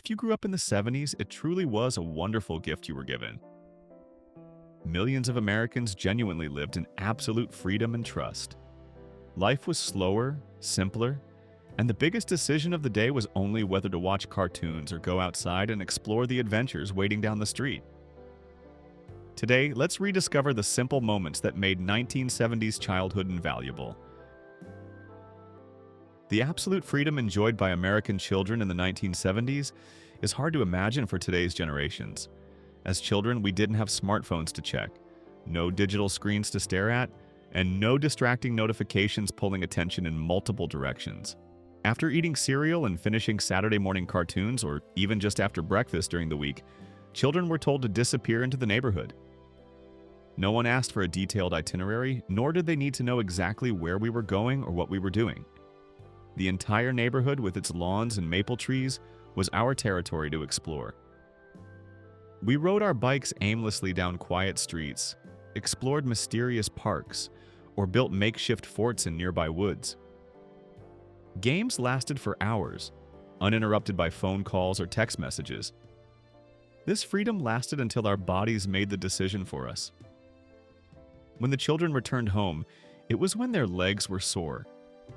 If you grew up in the 70s, it truly was a wonderful gift you were given. Millions of Americans genuinely lived in absolute freedom and trust. Life was slower, simpler, and the biggest decision of the day was only whether to watch cartoons or go outside and explore the adventures waiting down the street. Today, let's rediscover the simple moments that made 1970s childhood invaluable. The absolute freedom enjoyed by American children in the 1970s is hard to imagine for today's generations. As children, we didn't have smartphones to check, no digital screens to stare at, and no distracting notifications pulling attention in multiple directions. After eating cereal and finishing Saturday morning cartoons, or even just after breakfast during the week, children were told to disappear into the neighborhood. No one asked for a detailed itinerary, nor did they need to know exactly where we were going or what we were doing. The entire neighborhood with its lawns and maple trees was our territory to explore. We rode our bikes aimlessly down quiet streets, explored mysterious parks, or built makeshift forts in nearby woods. Games lasted for hours, uninterrupted by phone calls or text messages. This freedom lasted until our bodies made the decision for us. When the children returned home, it was when their legs were sore,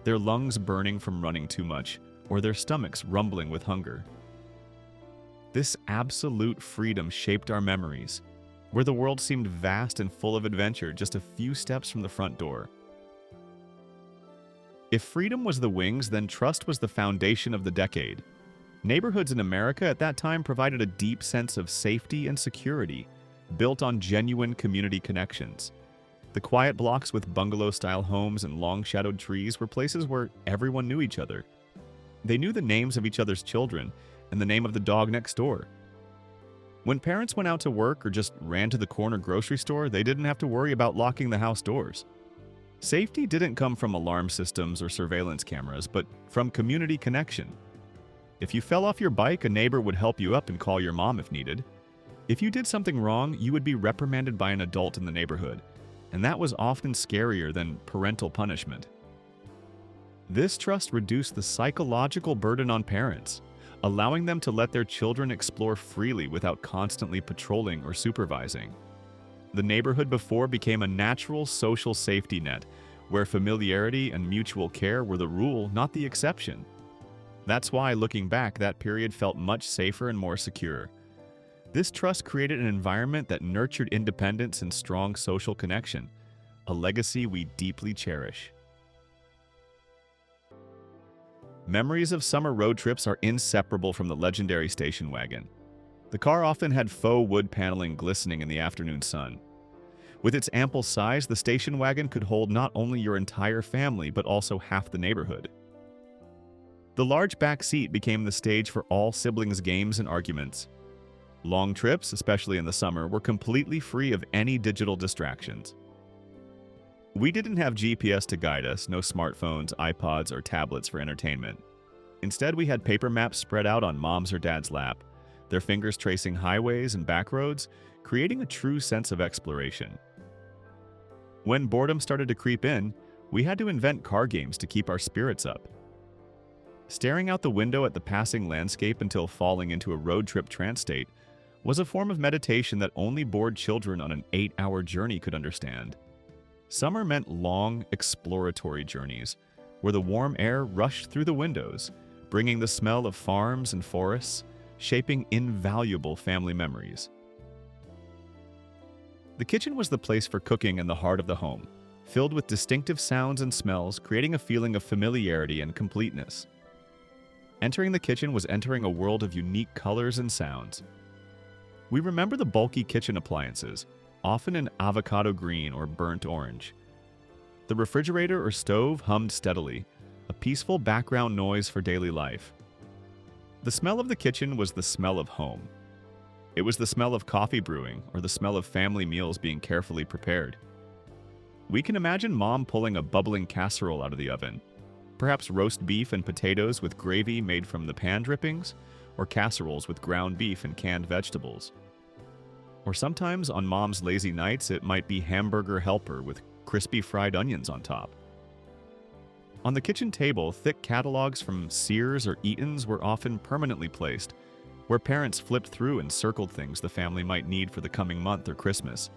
their lungs burning from running too much, or their stomachs rumbling with hunger. This absolute freedom shaped our memories, where the world seemed vast and full of adventure just a few steps from the front door. If freedom was the wings, then trust was the foundation of the decade. Neighborhoods in America at that time provided a deep sense of safety and security, built on genuine community connections. The quiet blocks with bungalow-style homes and long-shadowed trees were places where everyone knew each other. They knew the names of each other's children and the name of the dog next door. When parents went out to work or just ran to the corner grocery store, they didn't have to worry about locking the house doors. Safety didn't come from alarm systems or surveillance cameras, but from community connection. If you fell off your bike, a neighbor would help you up and call your mom if needed. If you did something wrong, you would be reprimanded by an adult in the neighborhood, and that was often scarier than parental punishment. This trust reduced the psychological burden on parents, allowing them to let their children explore freely without constantly patrolling or supervising. The neighborhood before became a natural social safety net, where familiarity and mutual care were the rule, not the exception. That's why, looking back, that period felt much safer and more secure. This trust created an environment that nurtured independence and strong social connection, a legacy we deeply cherish. Memories of summer road trips are inseparable from the legendary station wagon. The car often had faux wood paneling glistening in the afternoon sun. With its ample size, the station wagon could hold not only your entire family, but also half the neighborhood. The large back seat became the stage for all siblings' games and arguments. Long trips, especially in the summer, were completely free of any digital distractions. We didn't have GPS to guide us, no smartphones, iPods, or tablets for entertainment. Instead, we had paper maps spread out on mom's or dad's lap, their fingers tracing highways and back roads, creating a true sense of exploration. When boredom started to creep in, we had to invent car games to keep our spirits up. Staring out the window at the passing landscape until falling into a road trip trance state was a form of meditation that only bored children on an 8-hour journey could understand. Summer meant long, exploratory journeys, where the warm air rushed through the windows, bringing the smell of farms and forests, shaping invaluable family memories. The kitchen was the place for cooking in the heart of the home, filled with distinctive sounds and smells, creating a feeling of familiarity and completeness. Entering the kitchen was entering a world of unique colors and sounds. We remember the bulky kitchen appliances, often in avocado green or burnt orange. The refrigerator or stove hummed steadily, a peaceful background noise for daily life. The smell of the kitchen was the smell of home. It was the smell of coffee brewing or the smell of family meals being carefully prepared. We can imagine Mom pulling a bubbling casserole out of the oven, perhaps roast beef and potatoes with gravy made from the pan drippings, or casseroles with ground beef and canned vegetables. Or sometimes, on Mom's lazy nights, it might be hamburger helper with crispy fried onions on top. On the kitchen table, thick catalogs from Sears or Eaton's were often permanently placed, where parents flipped through and circled things the family might need for the coming month or Christmas.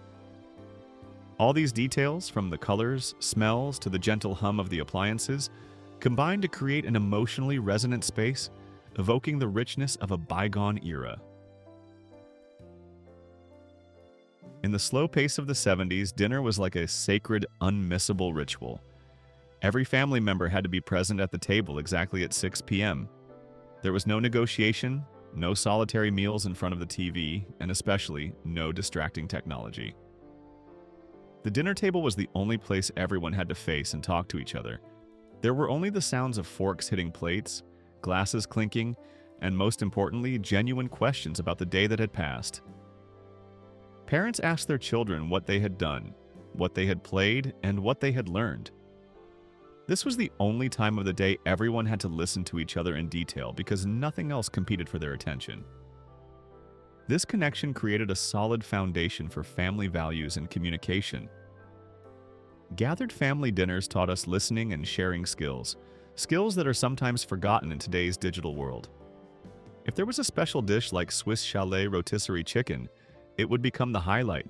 All these details, from the colors, smells, to the gentle hum of the appliances, combined to create an emotionally resonant space, evoking the richness of a bygone era. In the slow pace of the 70s, dinner was like a sacred, unmissable ritual. Every family member had to be present at the table exactly at 6 p.m. There was no negotiation, no solitary meals in front of the TV, and especially no distracting technology. The dinner table was the only place everyone had to face and talk to each other. There were only the sounds of forks hitting plates, glasses clinking, and most importantly, genuine questions about the day that had passed. Parents asked their children what they had done, what they had played, and what they had learned. This was the only time of the day everyone had to listen to each other in detail because nothing else competed for their attention. This connection created a solid foundation for family values and communication. Gathered family dinners taught us listening and sharing skills, skills that are sometimes forgotten in today's digital world. If there was a special dish like Swiss Chalet rotisserie chicken, it would become the highlight.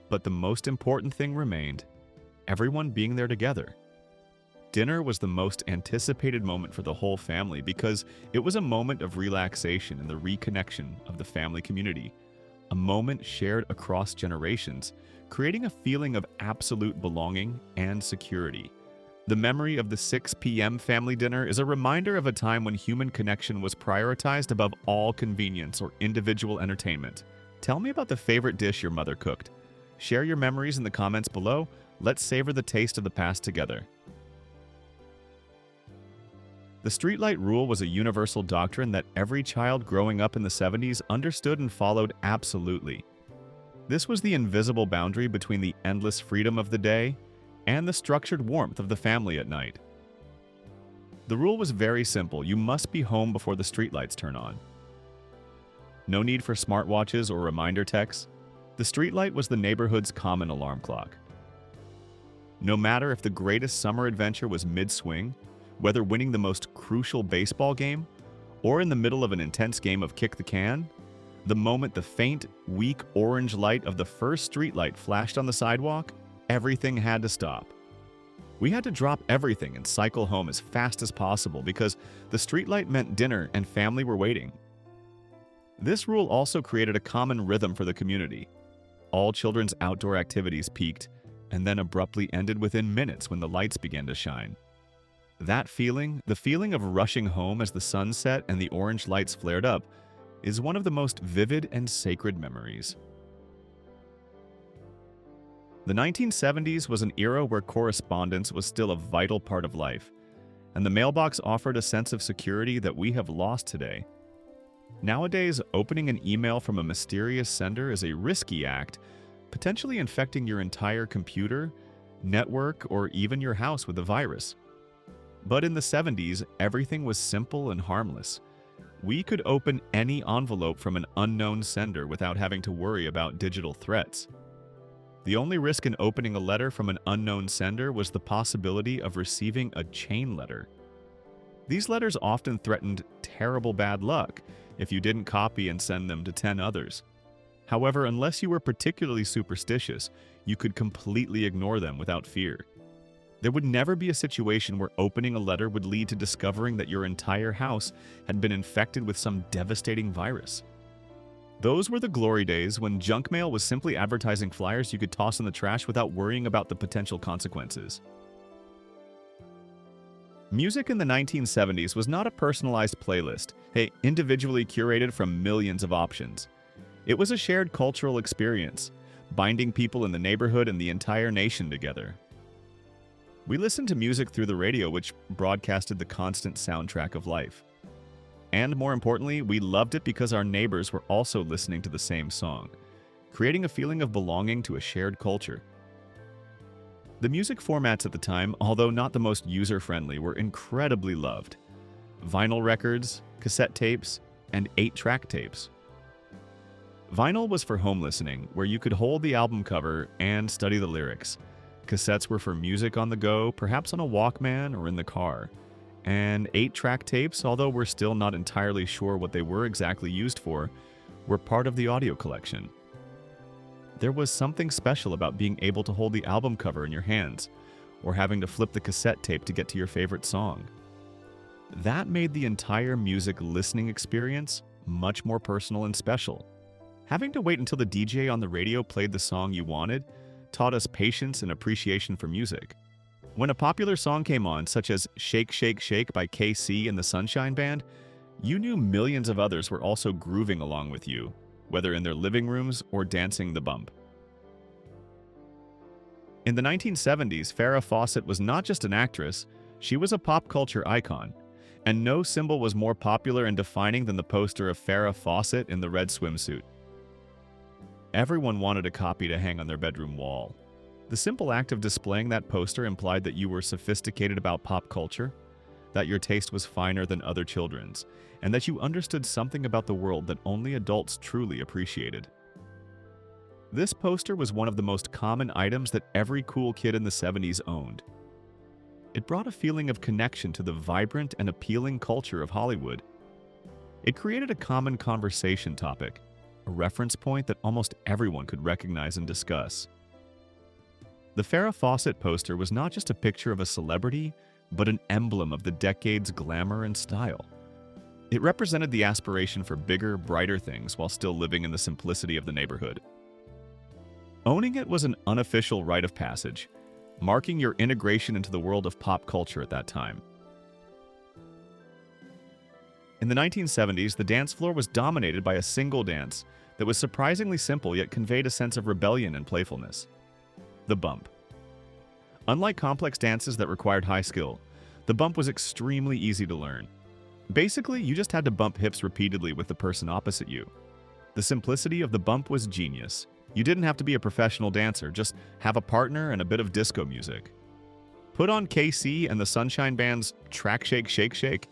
But the most important thing remained: everyone being there together. Dinner was the most anticipated moment for the whole family because it was a moment of relaxation and the reconnection of the family community, a moment shared across generations, creating a feeling of absolute belonging and security. The memory of the 6 p.m. family dinner is a reminder of a time when human connection was prioritized above all convenience or individual entertainment. Tell me about the favorite dish your mother cooked. Share your memories in the comments below. Let's savor the taste of the past together. The Streetlight Rule was a universal doctrine that every child growing up in the 70s understood and followed absolutely. This was the invisible boundary between the endless freedom of the day and the structured warmth of the family at night. The rule was very simple: you must be home before the streetlights turn on. No need for smartwatches or reminder texts. The streetlight was the neighborhood's common alarm clock. No matter if the greatest summer adventure was mid-swing, whether winning the most crucial baseball game, or in the middle of an intense game of kick the can, the moment the faint, weak orange light of the first streetlight flashed on the sidewalk, everything had to stop. We had to drop everything and cycle home as fast as possible because the streetlight meant dinner and family were waiting. This rule also created a common rhythm for the community. All children's outdoor activities peaked and then abruptly ended within minutes when the lights began to shine. That feeling, the feeling of rushing home as the sun set and the orange lights flared up, is one of the most vivid and sacred memories. The 1970s was an era where correspondence was still a vital part of life, and the mailbox offered a sense of security that we have lost today. Nowadays, opening an email from a mysterious sender is a risky act, potentially infecting your entire computer, network, or even your house with a virus. But in the 70s, everything was simple and harmless. We could open any envelope from an unknown sender without having to worry about digital threats. The only risk in opening a letter from an unknown sender was the possibility of receiving a chain letter. These letters often threatened terrible bad luck if you didn't copy and send them to 10 others. However, unless you were particularly superstitious, you could completely ignore them without fear. There would never be a situation where opening a letter would lead to discovering that your entire house had been infected with some devastating virus. Those were the glory days when junk mail was simply advertising flyers you could toss in the trash without worrying about the potential consequences. Music in the 1970s was not a personalized playlist, individually curated from millions of options. It was a shared cultural experience, binding people in the neighborhood and the entire nation together. We listened to music through the radio, which broadcasted the constant soundtrack of life. And more importantly, we loved it because our neighbors were also listening to the same song, creating a feeling of belonging to a shared culture. The music formats at the time, although not the most user-friendly, were incredibly loved. Vinyl records, cassette tapes, and 8-track tapes. Vinyl was for home listening, where you could hold the album cover and study the lyrics. Cassettes were for music on the go, perhaps on a Walkman or in the car. And 8-track tapes, although we're still not entirely sure what they were exactly used for, were part of the audio collection. There was something special about being able to hold the album cover in your hands, or having to flip the cassette tape to get to your favorite song. That made the entire music listening experience much more personal and special. Having to wait until the DJ on the radio played the song you wanted taught us patience and appreciation for music. When a popular song came on, such as Shake, Shake, Shake by KC and the Sunshine Band, you knew millions of others were also grooving along with you, whether in their living rooms or dancing the bump. In the 1970s, Farrah Fawcett was not just an actress, she was a pop culture icon, and no symbol was more popular and defining than the poster of Farrah Fawcett in the red swimsuit. Everyone wanted a copy to hang on their bedroom wall. The simple act of displaying that poster implied that you were sophisticated about pop culture, that your taste was finer than other children's, and that you understood something about the world that only adults truly appreciated. This poster was one of the most common items that every cool kid in the 70s owned. It brought a feeling of connection to the vibrant and appealing culture of Hollywood. It created a common conversation topic, a reference point that almost everyone could recognize and discuss. The Farrah Fawcett poster was not just a picture of a celebrity, but an emblem of the decade's glamour and style. It represented the aspiration for bigger, brighter things while still living in the simplicity of the neighborhood. Owning it was an unofficial rite of passage, marking your integration into the world of pop culture at that time. In the 1970s, the dance floor was dominated by a single dance that was surprisingly simple yet conveyed a sense of rebellion and playfulness: the bump. Unlike complex dances that required high skill, the bump was extremely easy to learn. Basically, you just had to bump hips repeatedly with the person opposite you. The simplicity of the bump was genius. You didn't have to be a professional dancer, just have a partner and a bit of disco music. Put on KC and the Sunshine Band's Track Shake Shake Shake,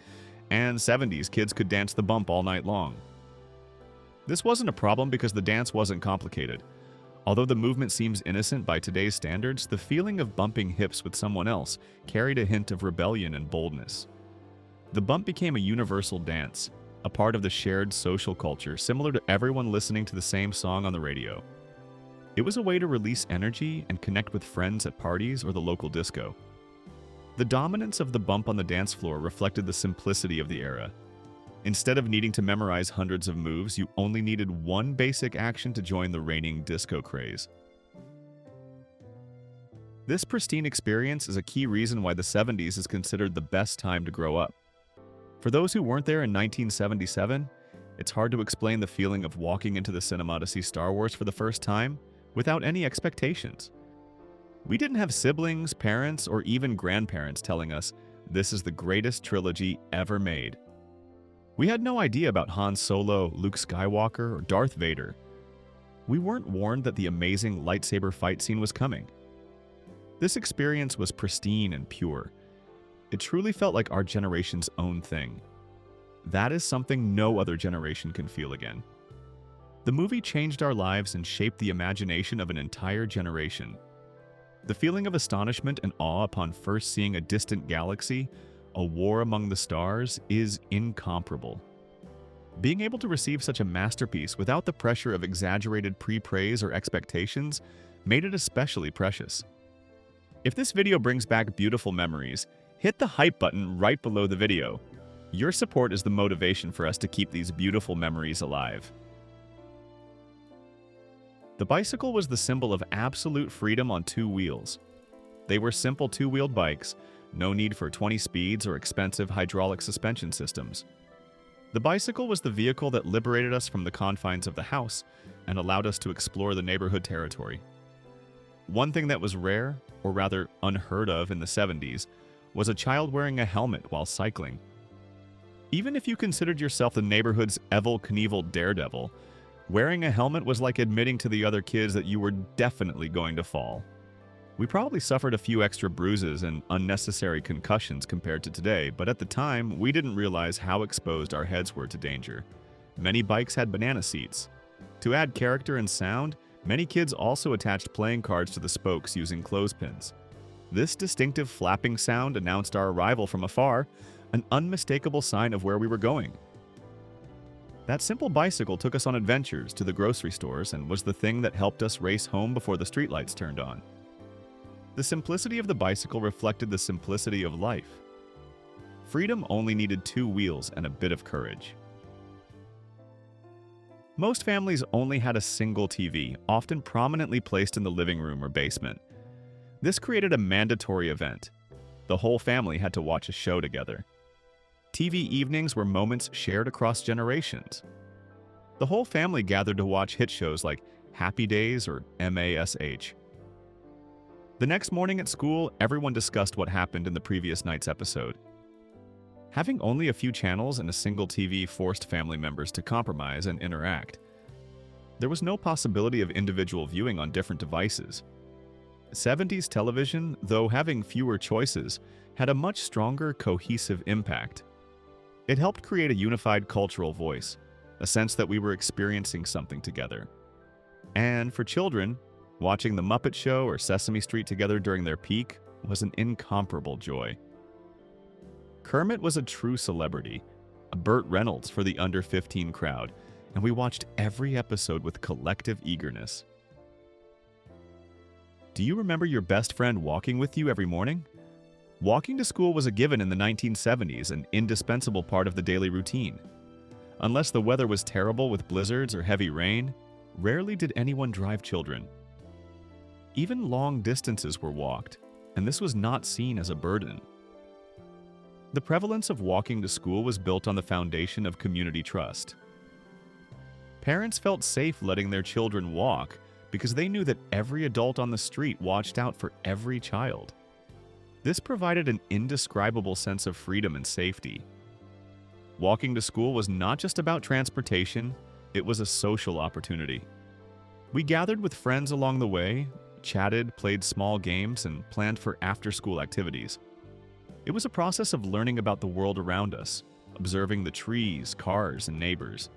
and 70s kids could dance the bump all night long. This wasn't a problem because the dance wasn't complicated. Although the movement seems innocent by today's standards, the feeling of bumping hips with someone else carried a hint of rebellion and boldness. The bump became a universal dance, a part of the shared social culture, similar to everyone listening to the same song on the radio. It was a way to release energy and connect with friends at parties or the local disco. The dominance of the bump on the dance floor reflected the simplicity of the era. Instead of needing to memorize hundreds of moves, you only needed one basic action to join the reigning disco craze. This pristine experience is a key reason why the 70s is considered the best time to grow up. For those who weren't there in 1977, it's hard to explain the feeling of walking into the cinema to see Star Wars for the first time without any expectations. We didn't have siblings, parents, or even grandparents telling us this is the greatest trilogy ever made. We had no idea about Han Solo, Luke Skywalker, or Darth Vader. We weren't warned that the amazing lightsaber fight scene was coming. This experience was pristine and pure. It truly felt like our generation's own thing. That is something no other generation can feel again. The movie changed our lives and shaped the imagination of an entire generation. The feeling of astonishment and awe upon first seeing a distant galaxy, a war among the stars, is incomparable. Being able to receive such a masterpiece without the pressure of exaggerated pre-praise or expectations made it especially precious. If this video brings back beautiful memories, hit the hype button right below the video. Your support is the motivation for us to keep these beautiful memories alive. The bicycle was the symbol of absolute freedom on two wheels. They were simple two-wheeled bikes, no need for 20 speeds or expensive hydraulic suspension systems. The bicycle was the vehicle that liberated us from the confines of the house and allowed us to explore the neighborhood territory. One thing that was rare, or rather unheard of in the 70s, was a child wearing a helmet while cycling. Even if you considered yourself the neighborhood's Evel Knievel daredevil, wearing a helmet was like admitting to the other kids that you were definitely going to fall. We probably suffered a few extra bruises and unnecessary concussions compared to today, but at the time, we didn't realize how exposed our heads were to danger. Many bikes had banana seats. To add character and sound, many kids also attached playing cards to the spokes using clothespins. This distinctive flapping sound announced our arrival from afar, an unmistakable sign of where we were going. That simple bicycle took us on adventures to the grocery stores and was the thing that helped us race home before the streetlights turned on. The simplicity of the bicycle reflected the simplicity of life. Freedom only needed 2 wheels and a bit of courage. Most families only had a single TV, often prominently placed in the living room or basement. This created a mandatory event. The whole family had to watch a show together. TV evenings were moments shared across generations. The whole family gathered to watch hit shows like Happy Days or MASH. The next morning at school, everyone discussed what happened in the previous night's episode. Having only a few channels and a single TV forced family members to compromise and interact. There was no possibility of individual viewing on different devices. 70s television, though having fewer choices, had a much stronger, cohesive impact. It helped create a unified cultural voice, a sense that we were experiencing something together. And for children, watching The Muppet Show or Sesame Street together during their peak was an incomparable joy. Kermit was a true celebrity, a Burt Reynolds for the under-15 crowd, and we watched every episode with collective eagerness. Do you remember your best friend walking with you every morning? Walking to school was a given in the 1970s, an indispensable part of the daily routine. Unless the weather was terrible with blizzards or heavy rain, rarely did anyone drive children. Even long distances were walked, and this was not seen as a burden. The prevalence of walking to school was built on the foundation of community trust. Parents felt safe letting their children walk because they knew that every adult on the street watched out for every child. This provided an indescribable sense of freedom and safety. Walking to school was not just about transportation, it was a social opportunity. We gathered with friends along the way, chatted, played small games, and planned for after-school activities. It was a process of learning about the world around us, observing the trees, cars, and neighbors.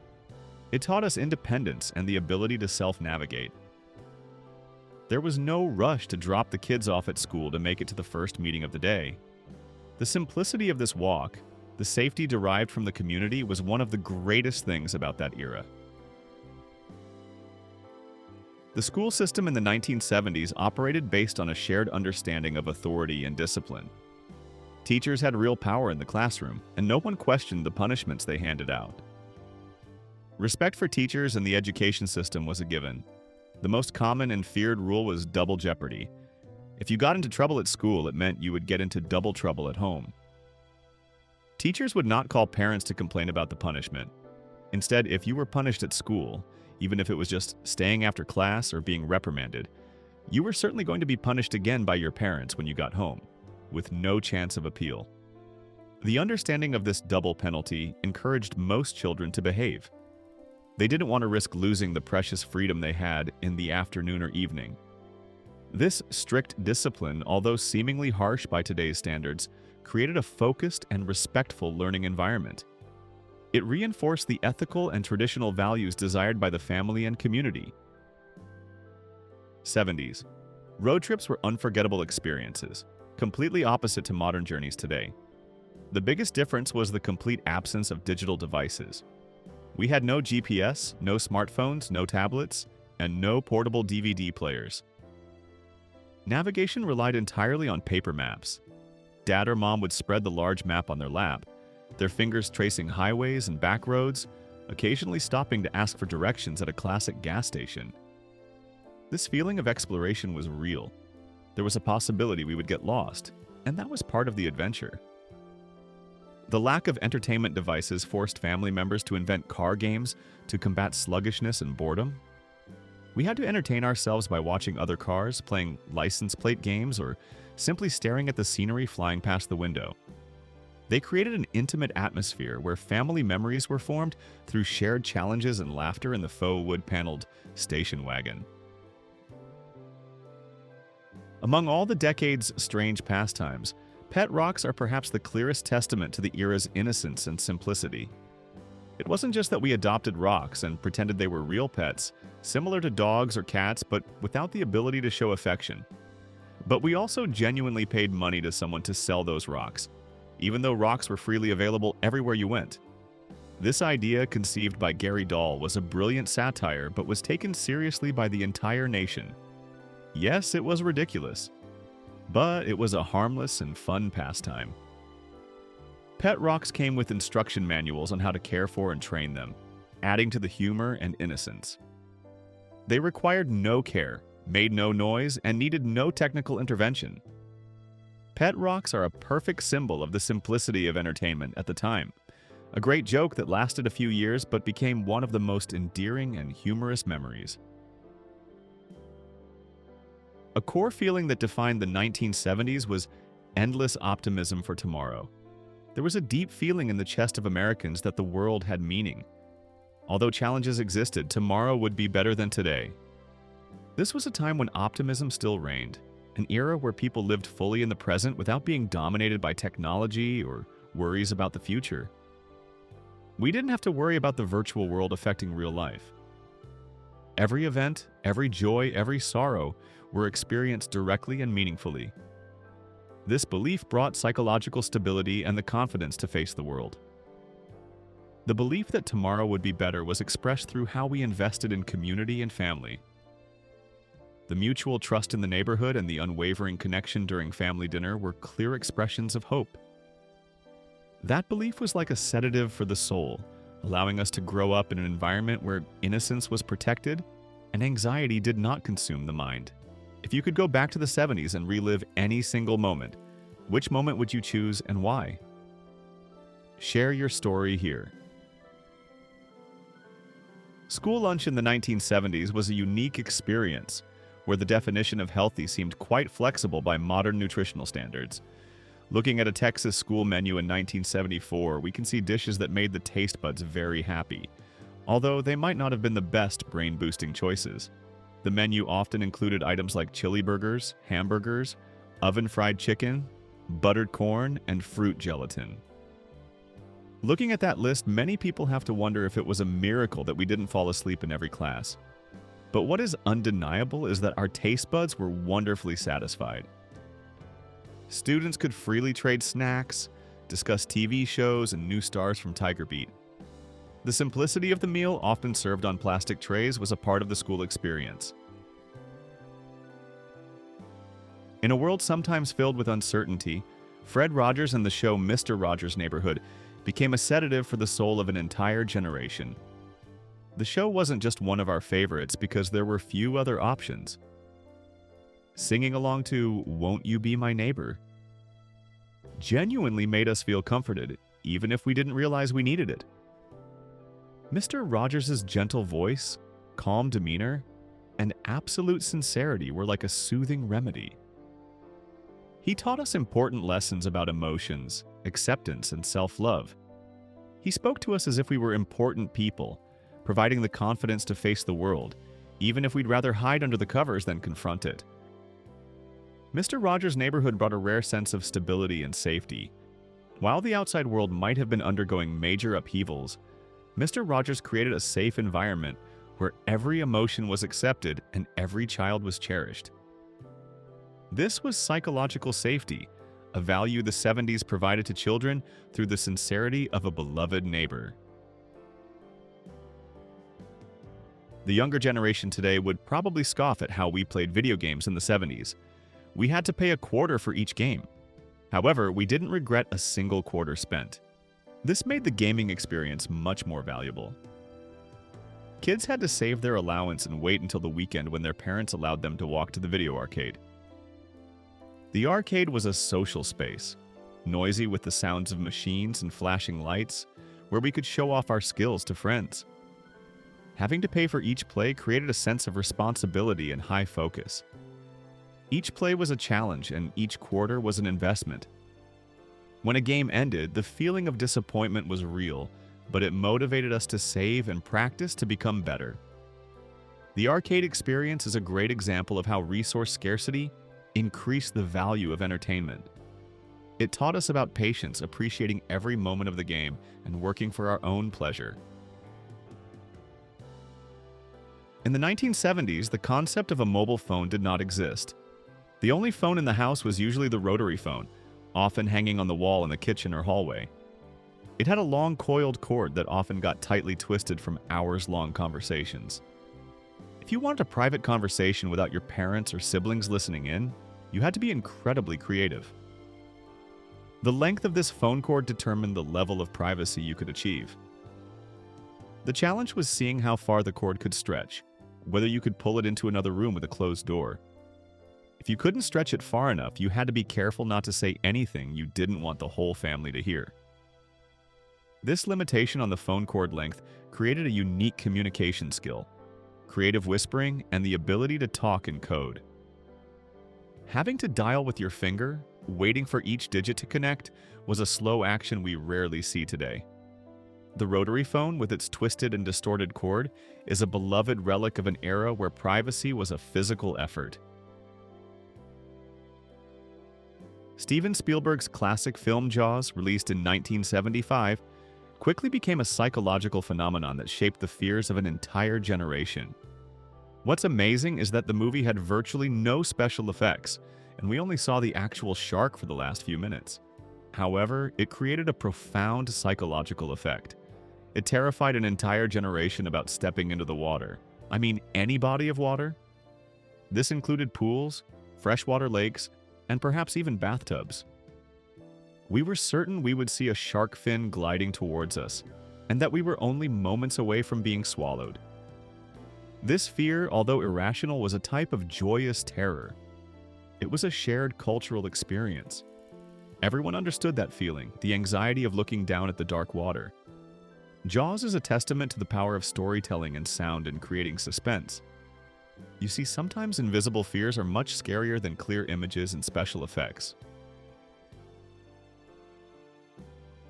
It taught us independence and the ability to self-navigate. There was no rush to drop the kids off at school to make it to the first meeting of the day. The simplicity of this walk, the safety derived from the community, was one of the greatest things about that era. The school system in the 1970s operated based on a shared understanding of authority and discipline. Teachers had real power in the classroom, and no one questioned the punishments they handed out. Respect for teachers and the education system was a given. The most common and feared rule was double jeopardy. If you got into trouble at school, it meant you would get into double trouble at home. Teachers would not call parents to complain about the punishment. Instead, if you were punished at school, even if it was just staying after class or being reprimanded, you were certainly going to be punished again by your parents when you got home, with no chance of appeal. The understanding of this double penalty encouraged most children to behave. They didn't want to risk losing the precious freedom they had in the afternoon or evening. This strict discipline, although seemingly harsh by today's standards, created a focused and respectful learning environment. It reinforced the ethical and traditional values desired by the family and community. 70s. Road trips were unforgettable experiences, completely opposite to modern journeys today. The biggest difference was the complete absence of digital devices. We had no GPS, no smartphones, no tablets, and no portable DVD players. Navigation relied entirely on paper maps. Dad or mom would spread the large map on their lap, their fingers tracing highways and back roads, occasionally stopping to ask for directions at a classic gas station. This feeling of exploration was real. There was a possibility we would get lost, and that was part of the adventure. The lack of entertainment devices forced family members to invent car games to combat sluggishness and boredom. We had to entertain ourselves by watching other cars, playing license plate games, or simply staring at the scenery flying past the window. They created an intimate atmosphere where family memories were formed through shared challenges and laughter in the faux wood-paneled station wagon. Among all the decade's strange pastimes, pet rocks are perhaps the clearest testament to the era's innocence and simplicity. It wasn't just that we adopted rocks and pretended they were real pets, similar to dogs or cats but without the ability to show affection. But we also genuinely paid money to someone to sell those rocks. even though rocks were freely available everywhere you went. This idea, conceived by Gary Dahl, was a brilliant satire but was taken seriously by the entire nation. Yes, it was ridiculous, but it was a harmless and fun pastime. Pet rocks came with instruction manuals on how to care for and train them, adding to the humor and innocence. They required no care, made no noise, and needed no technical intervention. Pet rocks are a perfect symbol of the simplicity of entertainment at the time. A great joke that lasted a few years but became one of the most endearing and humorous memories. A core feeling that defined the 1970s was endless optimism for tomorrow. There was a deep feeling in the chest of Americans that the world had meaning. Although challenges existed, tomorrow would be better than today. This was a time when optimism still reigned, an era where people lived fully in the present without being dominated by technology or worries about the future. We didn't have to worry about the virtual world affecting real life. Every event, every joy, every sorrow were experienced directly and meaningfully. This belief brought psychological stability and the confidence to face the world. The belief that tomorrow would be better was expressed through how we invested in community and family. The mutual trust in the neighborhood and the unwavering connection during family dinner were clear expressions of hope. That belief was like a sedative for the soul, allowing us to grow up in an environment where innocence was protected and anxiety did not consume the mind. If you could go back to the 70s and relive any single moment, which moment would you choose and why? Share your story here. School lunch in the 1970s was a unique experience, where the definition of healthy seemed quite flexible by modern nutritional standards. Looking at a Texas school menu in 1974, we can see dishes that made the taste buds very happy, although they might not have been the best brain-boosting choices. The menu often included items like chili burgers, hamburgers, oven-fried chicken, buttered corn, and fruit gelatin. Looking at that list, many people have to wonder if it was a miracle that we didn't fall asleep in every class. But what is undeniable is that our taste buds were wonderfully satisfied. Students could freely trade snacks, discuss TV shows, and new stars from Tiger Beat. The simplicity of the meal, often served on plastic trays, was a part of the school experience. In a world sometimes filled with uncertainty, Fred Rogers and the show Mr. Rogers' Neighborhood became a sedative for the soul of an entire generation. The show wasn't just one of our favorites because there were few other options. Singing along to "Won't You Be My Neighbor" genuinely made us feel comforted, even if we didn't realize we needed it. Mr. Rogers' gentle voice, calm demeanor, and absolute sincerity were like a soothing remedy. He taught us important lessons about emotions, acceptance, and self-love. He spoke to us as if we were important people, providing the confidence to face the world, even if we'd rather hide under the covers than confront it. Mr. Rogers' Neighborhood brought a rare sense of stability and safety. While the outside world might have been undergoing major upheavals, Mr. Rogers created a safe environment where every emotion was accepted and every child was cherished. This was psychological safety, a value the 70s provided to children through the sincerity of a beloved neighbor. The younger generation today would probably scoff at how we played video games in the 70s. We had to pay a quarter for each game. However, we didn't regret a single quarter spent. This made the gaming experience much more valuable. Kids had to save their allowance and wait until the weekend when their parents allowed them to walk to the video arcade. The arcade was a social space, noisy with the sounds of machines and flashing lights, where we could show off our skills to friends. Having to pay for each play created a sense of responsibility and high focus. Each play was a challenge and each quarter was an investment. When a game ended, the feeling of disappointment was real, but it motivated us to save and practice to become better. The arcade experience is a great example of how resource scarcity increased the value of entertainment. It taught us about patience, appreciating every moment of the game, and working for our own pleasure. In the 1970s, the concept of a mobile phone did not exist. The only phone in the house was usually the rotary phone, often hanging on the wall in the kitchen or hallway. It had a long coiled cord that often got tightly twisted from hours-long conversations. If you wanted a private conversation without your parents or siblings listening in, you had to be incredibly creative. The length of this phone cord determined the level of privacy you could achieve. The challenge was seeing how far the cord could stretch, whether you could pull it into another room with a closed door. If you couldn't stretch it far enough, you had to be careful not to say anything you didn't want the whole family to hear. This limitation on the phone cord length created a unique communication skill, creative whispering, and the ability to talk in code. Having to dial with your finger, waiting for each digit to connect, was a slow action we rarely see today. The rotary phone, with its twisted and distorted cord, is a beloved relic of an era where privacy was a physical effort. Steven Spielberg's classic film Jaws, released in 1975, quickly became a psychological phenomenon that shaped the fears of an entire generation. What's amazing is that the movie had virtually no special effects, and we only saw the actual shark for the last few minutes. However, it created a profound psychological effect. It terrified an entire generation about stepping into the water. I mean, any body of water. This included pools, freshwater lakes, and perhaps even bathtubs. We were certain we would see a shark fin gliding towards us, and that we were only moments away from being swallowed. This fear, although irrational, was a type of joyous terror. It was a shared cultural experience. Everyone understood that feeling, the anxiety of looking down at the dark water. Jaws is a testament to the power of storytelling and sound in creating suspense. You see, sometimes invisible fears are much scarier than clear images and special effects.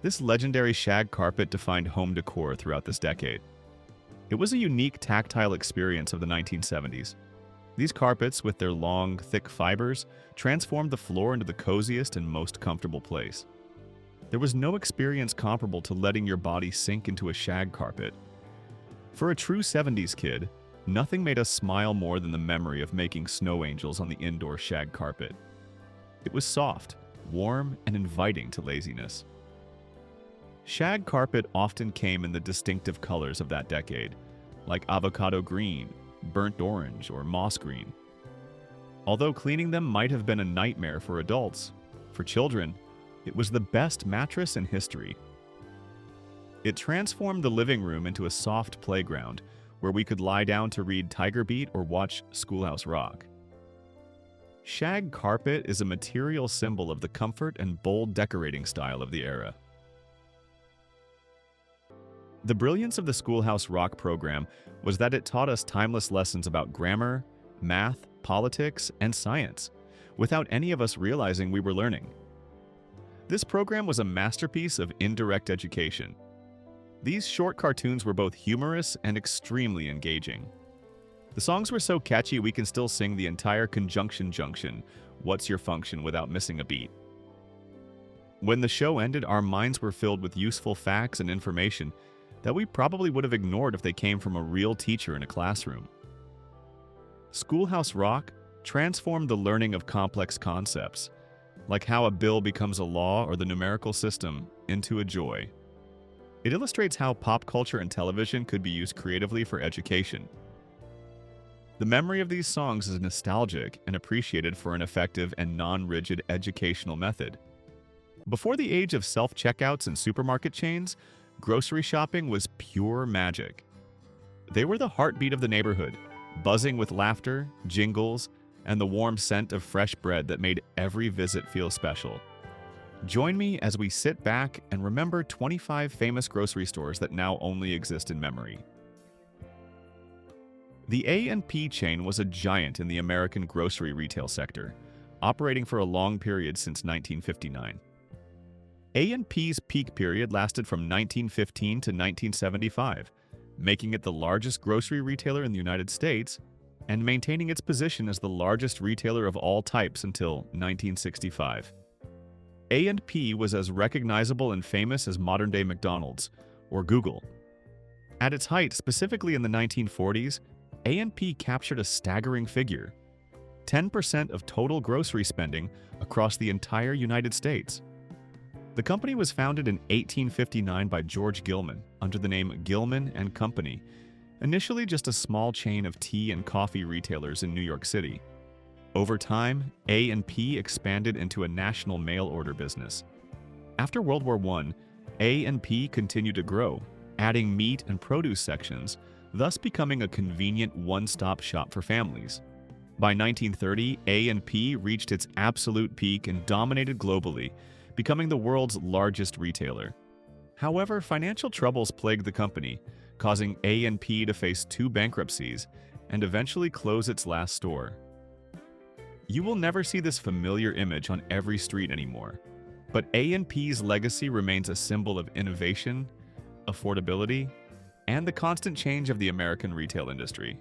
This legendary shag carpet defined home decor throughout this decade. It was a unique tactile experience of the 1970s. These carpets, with their long, thick fibers, transformed the floor into the coziest and most comfortable place. There was no experience comparable to letting your body sink into a shag carpet. For a true 70s kid, nothing made us smile more than the memory of making snow angels on the indoor shag carpet. It was soft, warm, and inviting to laziness. Shag carpet often came in the distinctive colors of that decade, like avocado green, burnt orange, or moss green. Although cleaning them might have been a nightmare for adults, for children, it was the best mattress in history. It transformed the living room into a soft playground where we could lie down to read Tiger Beat or watch Schoolhouse Rock. Shag carpet is a material symbol of the comfort and bold decorating style of the era. The brilliance of the Schoolhouse Rock program was that it taught us timeless lessons about grammar, math, politics, and science, without any of us realizing we were learning. This program was a masterpiece of indirect education. These short cartoons were both humorous and extremely engaging. The songs were so catchy we can still sing the entire Conjunction Junction, What's Your Function, without missing a beat. When the show ended, our minds were filled with useful facts and information that we probably would have ignored if they came from a real teacher in a classroom. Schoolhouse Rock transformed the learning of complex concepts, like how a bill becomes a law or the numerical system, into a joy. It illustrates how pop culture and television could be used creatively for education. The memory of these songs is nostalgic and appreciated for an effective and non-rigid educational method. Before the age of self-checkouts and supermarket chains, grocery shopping was pure magic. They were the heartbeat of the neighborhood, buzzing with laughter, jingles, and the warm scent of fresh bread that made every visit feel special. Join me as we sit back and remember 25 famous grocery stores that now only exist in memory. The A&P chain was a giant in the American grocery retail sector, operating for a long period since 1959. A&P's peak period lasted from 1915 to 1975, making it the largest grocery retailer in the United States and maintaining its position as the largest retailer of all types until 1965. A&P was as recognizable and famous as modern-day McDonald's or Google. At its height, specifically in the 1940s, A&P captured a staggering figure: 10% of total grocery spending across the entire United States. The company was founded in 1859 by George Gilman under the name Gilman and Company, initially just a small chain of tea and coffee retailers in New York City. Over time, A&P expanded into a national mail order business. After World War I, A&P continued to grow, adding meat and produce sections, thus becoming a convenient one-stop shop for families. By 1930, A&P reached its absolute peak and dominated globally, becoming the world's largest retailer. However, financial troubles plagued the company, causing A&P to face 2 bankruptcies and eventually close its last store. You will never see this familiar image on every street anymore, but A&P's legacy remains a symbol of innovation, affordability, and the constant change of the American retail industry.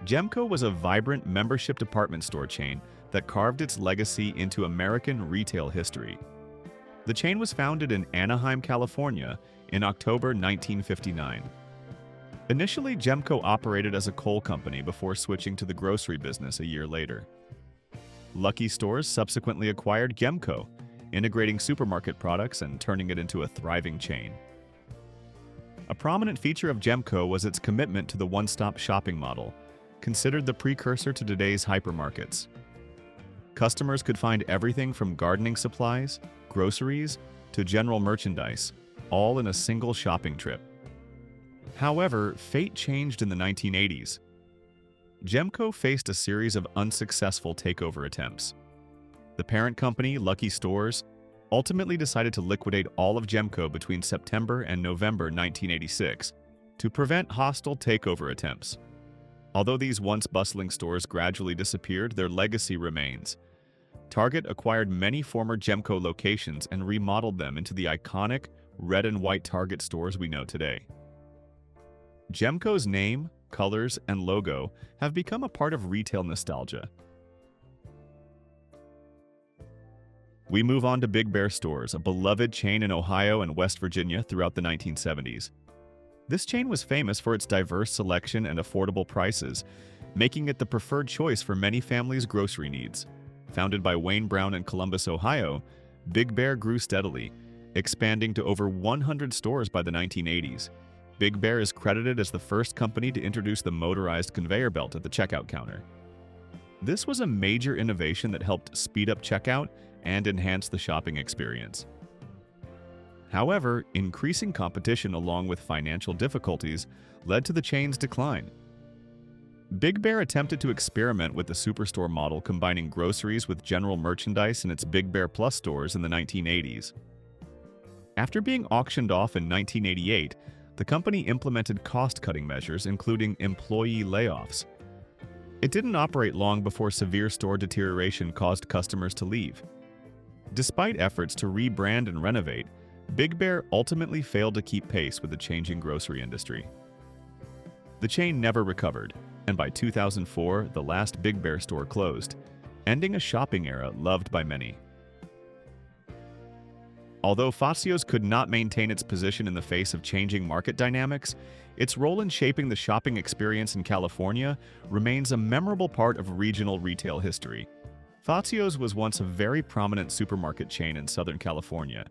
Gemco was a vibrant membership department store chain that carved its legacy into American retail history. The chain was founded in Anaheim, California in October 1959. Initially, Gemco operated as a coal company before switching to the grocery business a year later. Lucky Stores subsequently acquired Gemco, integrating supermarket products and turning it into a thriving chain. A prominent feature of Gemco was its commitment to the one-stop shopping model, considered the precursor to today's hypermarkets. Customers could find everything from gardening supplies, groceries, to general merchandise, all in a single shopping trip. However, fate changed in the 1980s. Gemco faced a series of unsuccessful takeover attempts. The parent company, Lucky Stores, ultimately decided to liquidate all of Gemco between September and November 1986 to prevent hostile takeover attempts. Although these once bustling stores gradually disappeared, their legacy remains. Target acquired many former Gemco locations and remodeled them into the iconic red and white Target stores we know today. Gemco's name, colors, and logo have become a part of retail nostalgia. We move on to Big Bear Stores, a beloved chain in Ohio and West Virginia throughout the 1970s. This chain was famous for its diverse selection and affordable prices, making it the preferred choice for many families' grocery needs. Founded by Wayne Brown in Columbus, Ohio, Big Bear grew steadily, expanding to over 100 stores by the 1980s. Big Bear is credited as the first company to introduce the motorized conveyor belt at the checkout counter. This was a major innovation that helped speed up checkout and enhance the shopping experience. However, increasing competition along with financial difficulties led to the chain's decline. Big Bear attempted to experiment with the superstore model, combining groceries with general merchandise in its Big Bear Plus stores in the 1980s. After being auctioned off in 1988, the company implemented cost-cutting measures, including employee layoffs. It didn't operate long before severe store deterioration caused customers to leave. Despite efforts to rebrand and renovate, Big Bear ultimately failed to keep pace with the changing grocery industry. The chain never recovered, and by 2004, the last Big Bear store closed, ending a shopping era loved by many. Although Fawcett's could not maintain its position in the face of changing market dynamics, its role in shaping the shopping experience in California remains a memorable part of regional retail history. Fawcett's was once a very prominent supermarket chain in Southern California,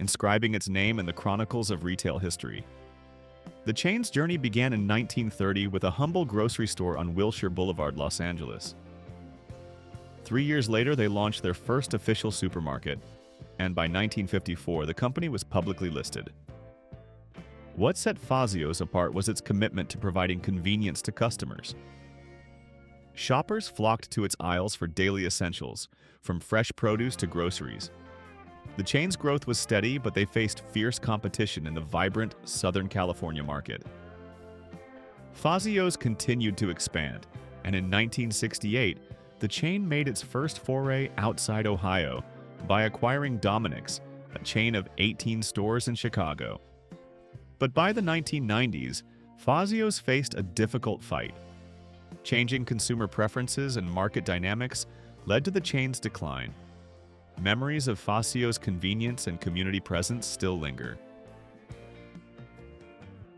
inscribing its name in the chronicles of retail history. The chain's journey began in 1930 with a humble grocery store on Wilshire Boulevard, Los Angeles. 3 years later, they launched their first official supermarket, and by 1954, the company was publicly listed. What set Fawcett's apart was its commitment to providing convenience to customers. Shoppers flocked to its aisles for daily essentials, from fresh produce to groceries. The chain's growth was steady, but they faced fierce competition in the vibrant Southern California market. Fawcett's continued to expand, and in 1968, the chain made its first foray outside Ohio by acquiring Dominick's, a chain of 18 stores in Chicago. But by the 1990s, Fawcett's faced a difficult fight. Changing consumer preferences and market dynamics led to the chain's decline. Memories of Fawcett's convenience and community presence still linger.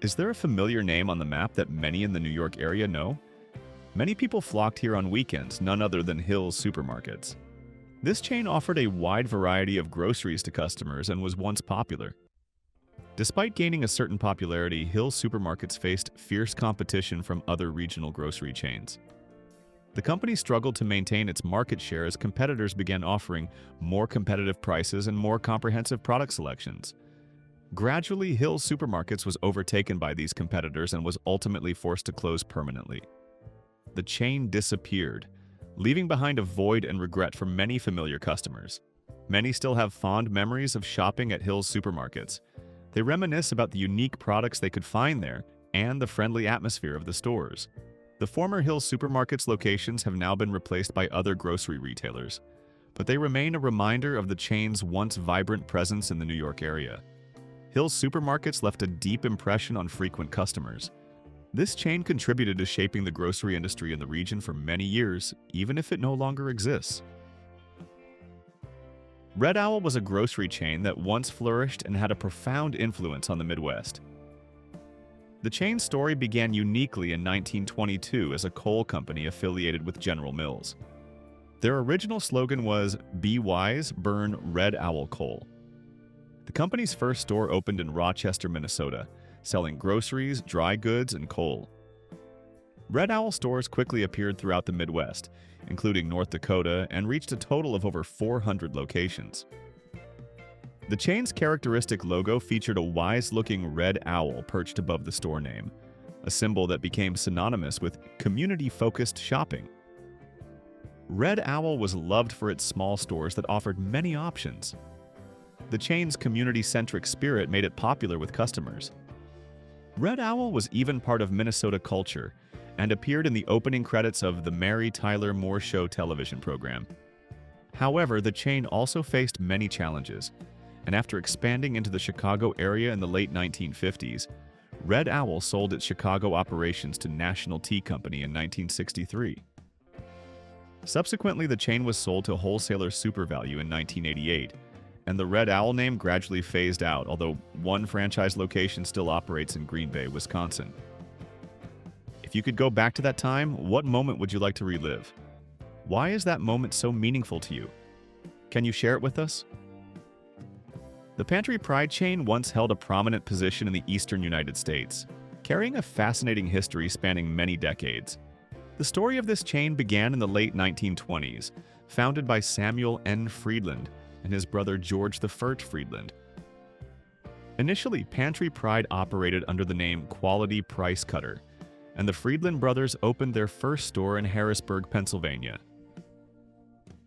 Is there a familiar name on the map that many in the New York area know? Many people flocked here on weekends, none other than Hill's Supermarkets. This chain offered a wide variety of groceries to customers and was once popular. Despite gaining a certain popularity, Hill's Supermarkets faced fierce competition from other regional grocery chains. The company struggled to maintain its market share as competitors began offering more competitive prices and more comprehensive product selections. Gradually, Hill's Supermarkets was overtaken by these competitors and was ultimately forced to close permanently. The chain disappeared, leaving behind a void and regret for many familiar customers. Many still have fond memories of shopping at Hill's Supermarkets. They reminisce about the unique products they could find there and the friendly atmosphere of the stores. The former Hill's Supermarkets locations have now been replaced by other grocery retailers, but they remain a reminder of the chain's once vibrant presence in the New York area. Hill's Supermarkets left a deep impression on frequent customers. This chain contributed to shaping the grocery industry in the region for many years, even if it no longer exists. Red Owl was a grocery chain that once flourished and had a profound influence on the Midwest. The chain's story began uniquely in 1922 as a coal company affiliated with General Mills. Their original slogan was, "Be wise, burn Red Owl coal." The company's first store opened in Rochester, Minnesota, selling groceries, dry goods, and coal. Red Owl stores quickly appeared throughout the Midwest, including North Dakota, and reached a total of over 400 locations. The chain's characteristic logo featured a wise-looking red owl perched above the store name, a symbol that became synonymous with community-focused shopping. Red Owl was loved for its small stores that offered many options. The chain's community-centric spirit made it popular with customers. Red Owl was even part of Minnesota culture and appeared in the opening credits of the Mary Tyler Moore Show television program. However, the chain also faced many challenges, and after expanding into the Chicago area in the late 1950s, Red Owl sold its Chicago operations to National Tea Company in 1963. Subsequently, the chain was sold to wholesaler SuperValu in 1988, and the Red Owl name gradually phased out, although one franchise location still operates in Green Bay, Wisconsin. If you could go back to that time, what moment would you like to relive? Why is that moment so meaningful to you? Can you share it with us? The Pantry Pride chain once held a prominent position in the eastern United States, carrying a fascinating history spanning many decades. The story of this chain began in the late 1920s, founded by Samuel N. Friedland and his brother George the Furt Friedland. Initially, Pantry Pride operated under the name Quality Price Cutter, and the Friedland brothers opened their first store in Harrisburg, Pennsylvania.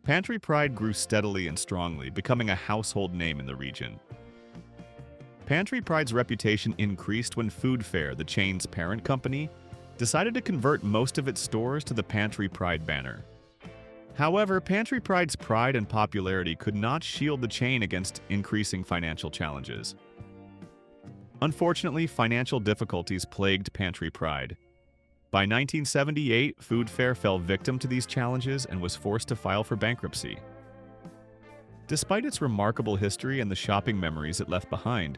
Pantry Pride grew steadily and strongly, becoming a household name in the region. Pantry Pride's reputation increased when Food Fair, the chain's parent company, decided to convert most of its stores to the Pantry Pride banner. However, Pantry Pride's pride and popularity could not shield the chain against increasing financial challenges. Unfortunately, financial difficulties plagued Pantry Pride. By 1978, Food Fair fell victim to these challenges and was forced to file for bankruptcy. Despite its remarkable history and the shopping memories it left behind,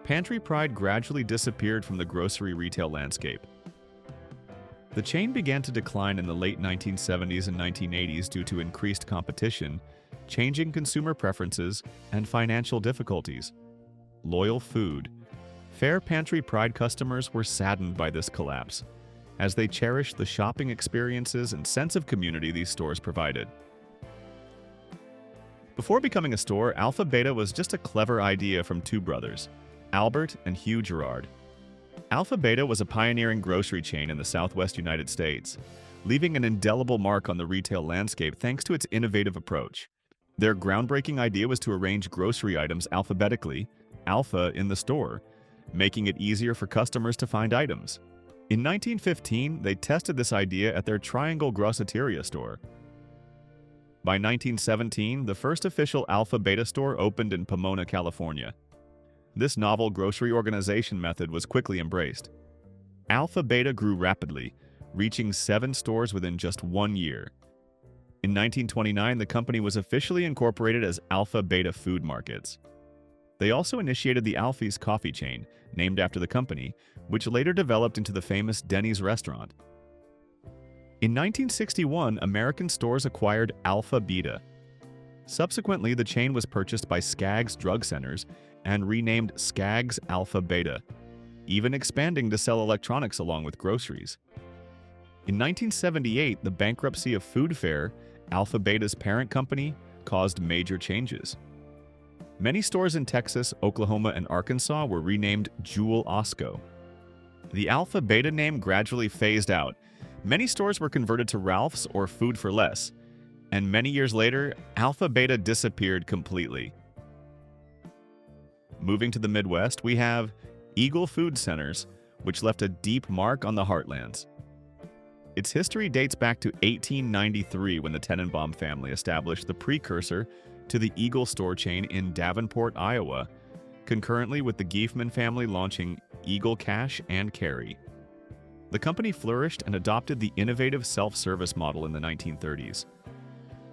Pantry Pride gradually disappeared from the grocery retail landscape. The chain began to decline in the late 1970s and 1980s due to increased competition, changing consumer preferences, and financial difficulties. Loyal food. Fair Pantry Pride customers were saddened by this collapse, as they cherished the shopping experiences and sense of community these stores provided. Before becoming a store, Alpha Beta was just a clever idea from two brothers, Albert and Hugh Gerard. Alpha Beta was a pioneering grocery chain in the Southwest United States, leaving an indelible mark on the retail landscape thanks to its innovative approach. Their groundbreaking idea was to arrange grocery items alphabetically, Alpha in the store, making it easier for customers to find items. In 1915, they tested this idea at their Triangle Groceteria store. By 1917, the first official Alpha Beta store opened in Pomona, California. This novel grocery organization method was quickly embraced. Alpha Beta grew rapidly, reaching 7 stores within just 1 year. In 1929, the company was officially incorporated as Alpha Beta Food Markets. They also initiated the Alfie's coffee chain, named after the company, which later developed into the famous Denny's restaurant. In 1961, American stores acquired Alpha Beta. Subsequently, the chain was purchased by Skaggs Drug Centers and renamed Skaggs Alpha Beta, even expanding to sell electronics along with groceries. In 1978, the bankruptcy of Food Fair, Alpha Beta's parent company, caused major changes. Many stores in Texas, Oklahoma, and Arkansas were renamed Jewel Osco. The Alpha Beta name gradually phased out. Many stores were converted to Ralph's or Food for Less, and many years later, Alpha Beta disappeared completely. Moving to the Midwest, we have Eagle Food Centers, which left a deep mark on the heartlands. Its history dates back to 1893 when the Tenenbaum family established the precursor to the Eagle store chain in Davenport, Iowa, concurrently with the Giefman family launching Eagle Cash and Carry. The company flourished and adopted the innovative self-service model in the 1930s.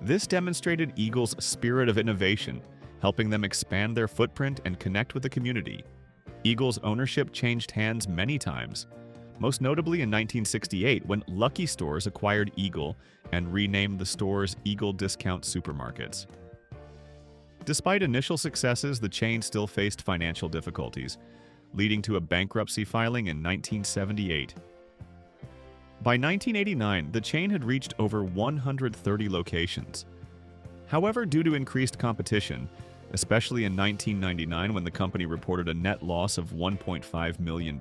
This demonstrated Eagle's spirit of innovation, helping them expand their footprint and connect with the community. Eagle's ownership changed hands many times, most notably in 1968 when Lucky Stores acquired Eagle and renamed the stores Eagle Discount Supermarkets. Despite initial successes, the chain still faced financial difficulties, leading to a bankruptcy filing in 1978. By 1989, the chain had reached over 130 locations. However, due to increased competition, especially in 1999 when the company reported a net loss of $1.5 million,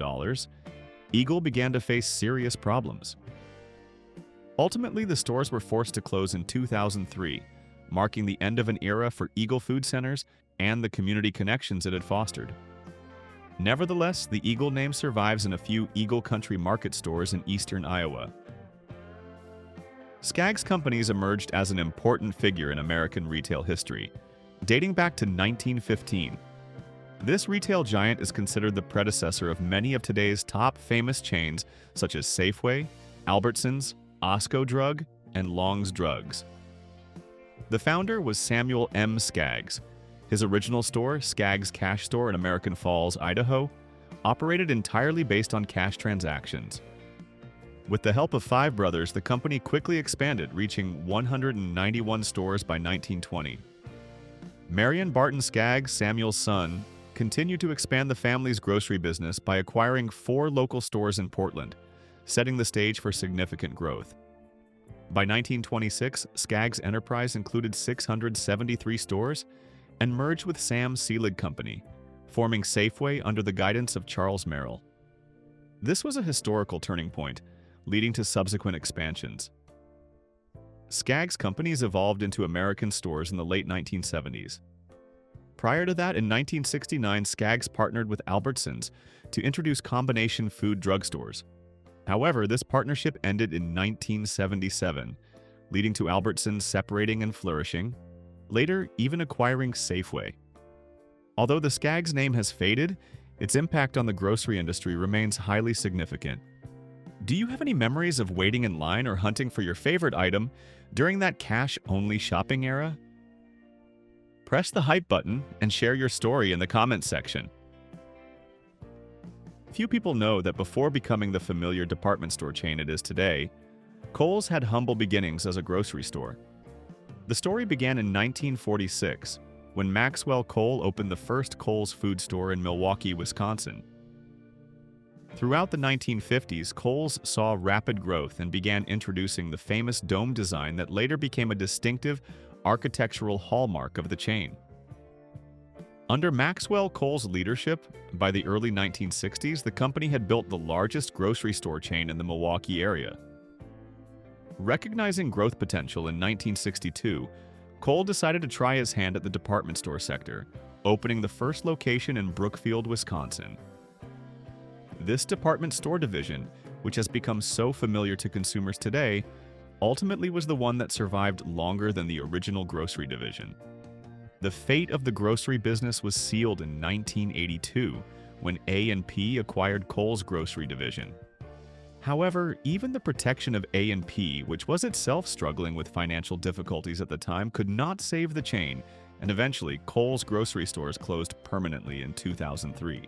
Eagle began to face serious problems. Ultimately, the stores were forced to close in 2003, marking the end of an era for Eagle Food Centers and the community connections it had fostered. Nevertheless, the Eagle name survives in a few Eagle Country Market stores in eastern Iowa. Skaggs companies emerged as an important figure in American retail history, dating back to 1915. This retail giant is considered the predecessor of many of today's top famous chains such as Safeway, Albertsons, Osco Drug, and Long's Drugs. The founder was Samuel M. Skaggs. His original store, Skaggs Cash Store in American Falls, Idaho, operated entirely based on cash transactions. With the help of five brothers, the company quickly expanded, reaching 191 stores by 1920. Marion Barton Skaggs, Samuel's son, continued to expand the family's grocery business by acquiring 4 local stores in Portland, setting the stage for significant growth. By 1926, Skaggs' enterprise included 673 stores and merged with Sam Seelig Company, forming Safeway under the guidance of Charles Merrill. This was a historical turning point, leading to subsequent expansions. Skaggs companies evolved into American stores in the late 1970s. Prior to that, in 1969, Skaggs partnered with Albertsons to introduce combination food drugstores. However, this partnership ended in 1977, leading to Albertsons separating and flourishing, later even acquiring Safeway. Although the Skaggs name has faded, its impact on the grocery industry remains highly significant. Do you have any memories of waiting in line or hunting for your favorite item during that cash-only shopping era? Press the hype button and share your story in the comments section. Few people know that before becoming the familiar department store chain it is today, Kohl's had humble beginnings as a grocery store. The story began in 1946, when Maxwell Kohl opened the first Kohl's food store in Milwaukee, Wisconsin. Throughout the 1950s, Kohl's saw rapid growth and began introducing the famous dome design that later became a distinctive architectural hallmark of the chain. Under Maxwell Kohl's leadership, by the early 1960s, the company had built the largest grocery store chain in the Milwaukee area. Recognizing growth potential in 1962, Kohl decided to try his hand at the department store sector, opening the first location in Brookfield, Wisconsin. This department store division, which has become so familiar to consumers today, ultimately was the one that survived longer than the original grocery division. The fate of the grocery business was sealed in 1982 when A&P acquired Kohl's grocery division. However, even the protection of A&P, which was itself struggling with financial difficulties at the time, could not save the chain, and eventually Kohl's grocery stores closed permanently in 2003.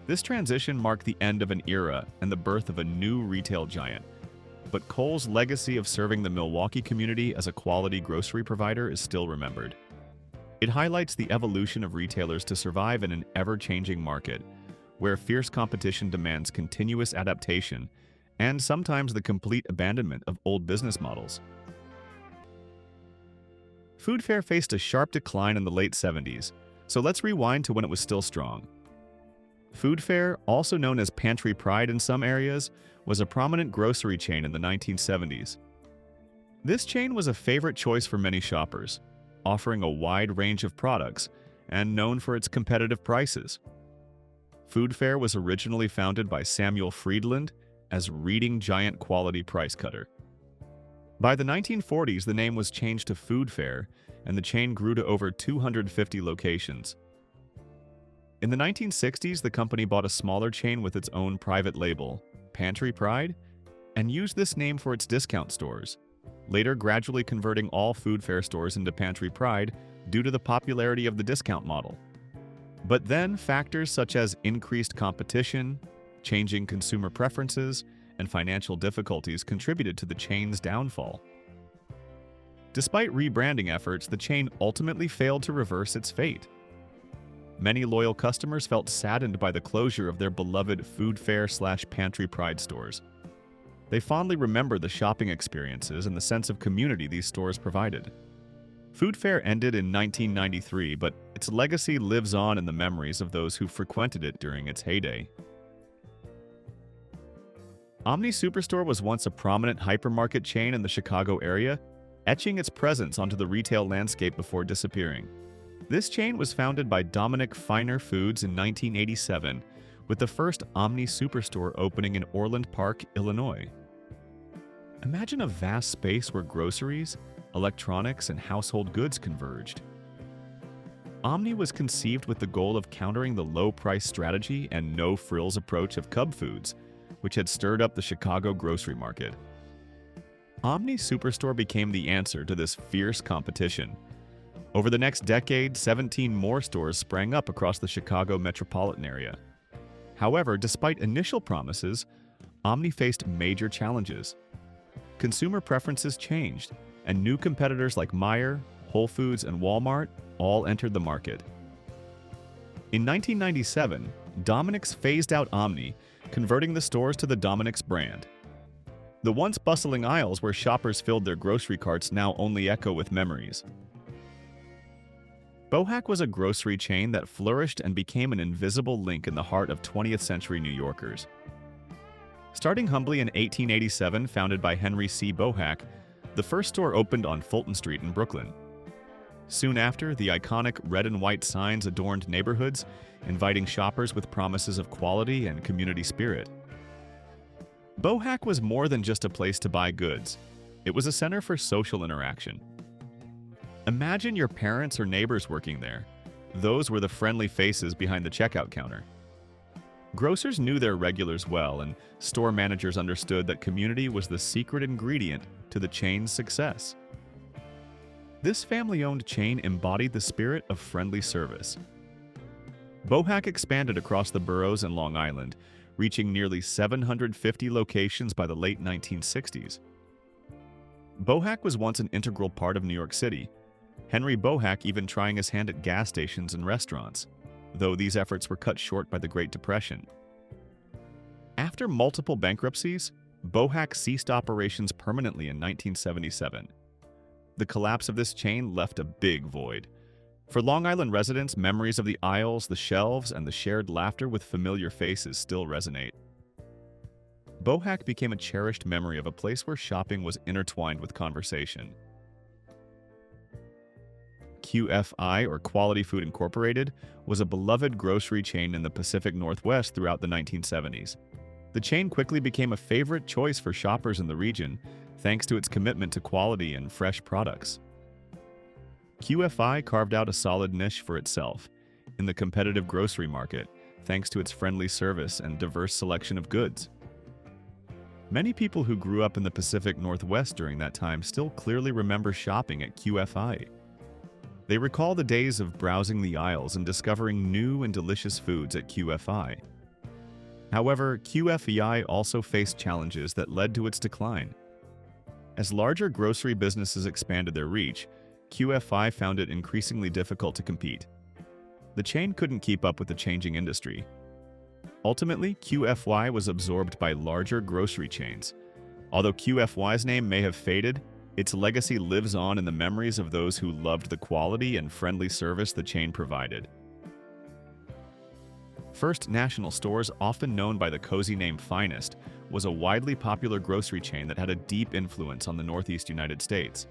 This transition marked the end of an era and the birth of a new retail giant. but Kohl's legacy of serving the Milwaukee community as a quality grocery provider is still remembered. It highlights the evolution of retailers to survive in an ever-changing market, where fierce competition demands continuous adaptation and sometimes the complete abandonment of old business models. Food fare faced a sharp decline in the late 70s, so let's rewind to when it was still strong. Food fare, also known as Pantry Pride in some areas, was a prominent grocery chain in the 1970s. This chain was a favorite choice for many shoppers, offering a wide range of products and known for its competitive prices. Food fare was originally founded by Samuel Friedland as Reading Giant Quality Price Cutter. By the 1940s, the name was changed to Food Fare, and the chain grew to over 250 locations. In the 1960s, the company bought a smaller chain with its own private label, Pantry Pride, and used this name for its discount stores, later gradually converting all Food Fare stores into Pantry Pride due to the popularity of the discount model. But then, factors such as increased competition, changing consumer preferences, and financial difficulties contributed to the chain's downfall. Despite rebranding efforts, the chain ultimately failed to reverse its fate. Many loyal customers felt saddened by the closure of their beloved Food Fare/Pantry Pride stores. They fondly remember the shopping experiences and the sense of community these stores provided. Food Fare ended in 1993, but its legacy lives on in the memories of those who frequented it during its heyday. Omni Superstore was once a prominent hypermarket chain in the Chicago area, etching its presence onto the retail landscape before disappearing. This chain was founded by Dominic Finer Foods in 1987, with the first Omni Superstore opening in Orland Park, Illinois. Imagine a vast space where groceries, electronics, and household goods converged. Omni was conceived with the goal of countering the low-price strategy and no-frills approach of Cub Foods, which had stirred up the Chicago grocery market. Omni Superstore became the answer to this fierce competition. Over the next decade, 17 more stores sprang up across the Chicago metropolitan area. However, despite initial promises, Omni faced major challenges. Consumer preferences changed, and new competitors like Meijer, Whole Foods, and Walmart all entered the market. In 1997, Dominick's phased out Omni, converting the stores to the Dominick's brand. The once bustling aisles where shoppers filled their grocery carts now only echo with memories. Bohack was a grocery chain that flourished and became an invisible link in the heart of 20th century New Yorkers. Starting humbly in 1887, founded by Henry C. Bohack, the first store opened on Fulton Street in Brooklyn. Soon after, the iconic red and white signs adorned neighborhoods, inviting shoppers with promises of quality and community spirit. Bohack was more than just a place to buy goods. It was a center for social interaction. Imagine your parents or neighbors working there. Those were the friendly faces behind the checkout counter. Grocers knew their regulars well, and store managers understood that community was the secret ingredient to the chain's success. This family-owned chain embodied the spirit of friendly service. Bohack expanded across the boroughs and Long Island, reaching nearly 750 locations by the late 1960s. Bohack was once an integral part of New York City, Henry Bohack even trying his hand at gas stations and restaurants, though these efforts were cut short by the Great Depression. After multiple bankruptcies, Bohack ceased operations permanently in 1977. The collapse of this chain left a big void. For Long Island residents, memories of the aisles, the shelves, and the shared laughter with familiar faces still resonate. Bohack became a cherished memory of a place where shopping was intertwined with conversation. QFI, or Quality Food Incorporated, was a beloved grocery chain in the Pacific Northwest throughout the 1970s. The chain quickly became a favorite choice for shoppers in the region, thanks to its commitment to quality and fresh products. QFI carved out a solid niche for itself in the competitive grocery market, thanks to its friendly service and diverse selection of goods. Many people who grew up in the Pacific Northwest during that time still clearly remember shopping at QFI. They recall the days of browsing the aisles and discovering new and delicious foods at QFI. However, QFEI also faced challenges that led to its decline. As larger grocery businesses expanded their reach, QFI found it increasingly difficult to compete. The chain couldn't keep up with the changing industry. Ultimately, QFY was absorbed by larger grocery chains. Although QFY's name may have faded, its legacy lives on in the memories of those who loved the quality and friendly service the chain provided. First National Stores, often known by the cozy name Finest, was a widely popular grocery chain that had a deep influence on the Northeast United States.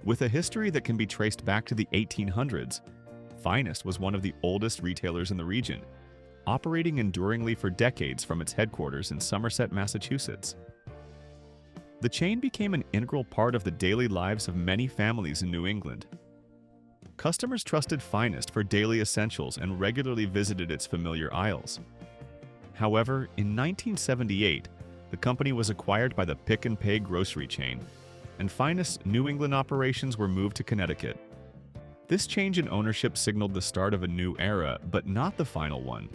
With a history that can be traced back to the 1800s, Finest was one of the oldest retailers in the region, operating enduringly for decades from its headquarters in Somerset, Massachusetts. The chain became an integral part of the daily lives of many families in New England. Customers trusted Finest for daily essentials and regularly visited its familiar aisles. However, in 1978, the company was acquired by the Pick and Pay grocery chain, and Finest's New England operations were moved to Connecticut. This change in ownership signaled the start of a new era, but not the final one.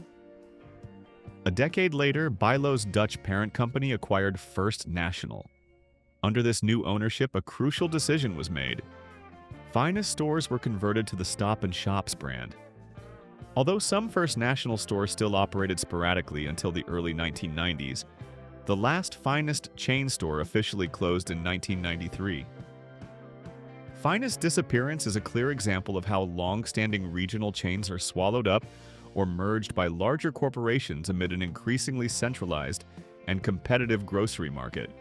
A decade later, Bilo's Dutch parent company acquired First National. Under this new ownership, a crucial decision was made. Finest stores were converted to the Stop and Shops brand. Although some First National stores still operated sporadically until the early 1990s, the last Finest chain store officially closed in 1993. Finest's disappearance is a clear example of how long-standing regional chains are swallowed up or merged by larger corporations amid an increasingly centralized and competitive grocery market.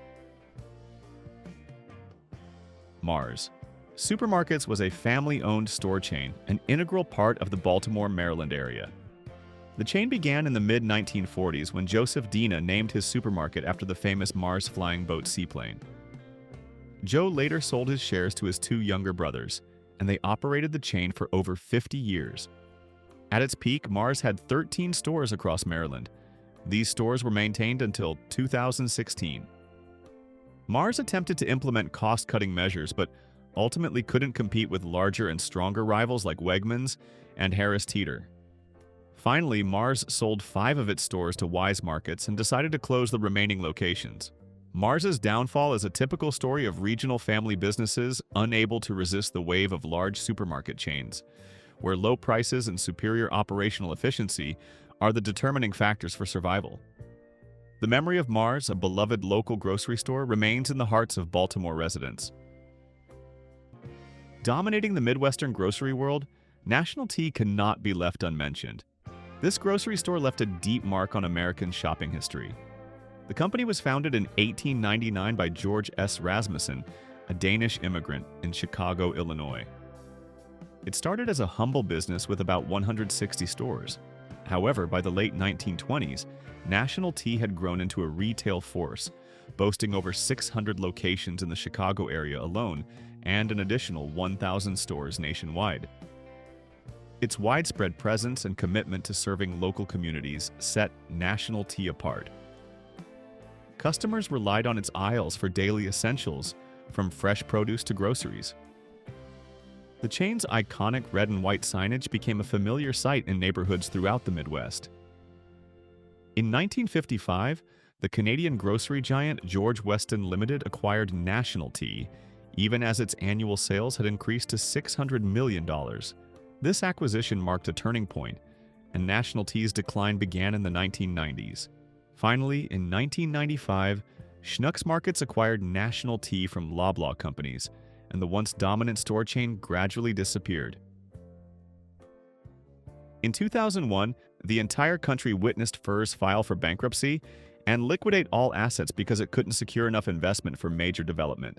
Mars Supermarkets was a family-owned store chain, an integral part of the Baltimore, Maryland area. The chain began in the mid-1940s when Joseph Dina named his supermarket after the famous Mars flying boat seaplane. Joe later sold his shares to his two younger brothers, and they operated the chain for over 50 years. At its peak, Mars had 13 stores across Maryland. These stores were maintained until 2016. Mars attempted to implement cost-cutting measures, but ultimately couldn't compete with larger and stronger rivals like Wegmans and Harris Teeter. Finally, Mars sold 5 of its stores to Wise Markets and decided to close the remaining locations. Mars's downfall is a typical story of regional family businesses unable to resist the wave of large supermarket chains, where low prices and superior operational efficiency are the determining factors for survival. The memory of Mars, a beloved local grocery store, remains in the hearts of Baltimore residents. Dominating the Midwestern grocery world, National Tea cannot be left unmentioned. This grocery store left a deep mark on American shopping history. The company was founded in 1899 by George S. Rasmussen, a Danish immigrant in Chicago, Illinois. It started as a humble business with about 160 stores. However, by the late 1920s, National Tea had grown into a retail force, boasting over 600 locations in the Chicago area alone and an additional 1,000 stores nationwide. Its widespread presence and commitment to serving local communities set National Tea apart. Customers relied on its aisles for daily essentials, from fresh produce to groceries. The chain's iconic red and white signage became a familiar sight in neighborhoods throughout the Midwest. In 1955, the Canadian grocery giant George Weston Limited acquired National Tea, even as its annual sales had increased to $600 million. This acquisition marked a turning point, and National Tea's decline began in the 1990s. Finally, in 1995, Schnucks Markets acquired National Tea from Loblaw companies, and the once dominant store chain gradually disappeared. In 2001, the entire country witnessed Furr's file for bankruptcy and liquidate all assets because it couldn't secure enough investment for major development.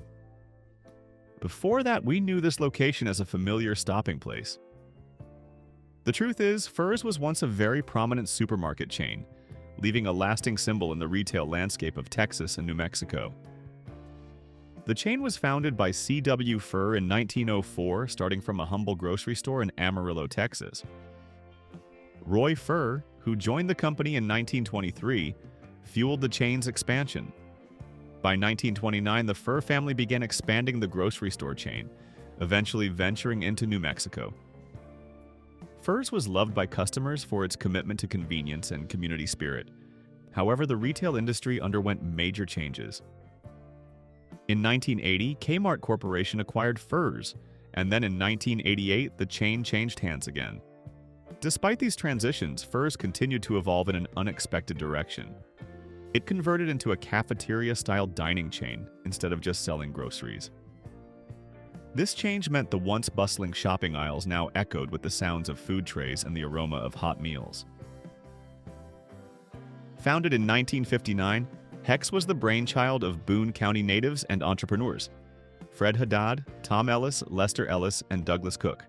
Before that, we knew this location as a familiar stopping place. The truth is, Furr's was once a very prominent supermarket chain, leaving a lasting symbol in the retail landscape of Texas and New Mexico. The chain was founded by C.W. Furr in 1904, starting from a humble grocery store in Amarillo, Texas. Roy Furr, who joined the company in 1923, fueled the chain's expansion. By 1929, the Furr family began expanding the grocery store chain, eventually venturing into New Mexico. Furr's was loved by customers for its commitment to convenience and community spirit. However, the retail industry underwent major changes. In 1980, Kmart Corporation acquired Furs, and then in 1988, the chain changed hands again. Despite these transitions, Furs continued to evolve in an unexpected direction. It converted into a cafeteria-style dining chain instead of just selling groceries. This change meant the once bustling shopping aisles now echoed with the sounds of food trays and the aroma of hot meals. Founded in 1959, Hex was the brainchild of Boone County natives and entrepreneurs, Fred Haddad, Tom Ellis, Lester Ellis, and Douglas Cook.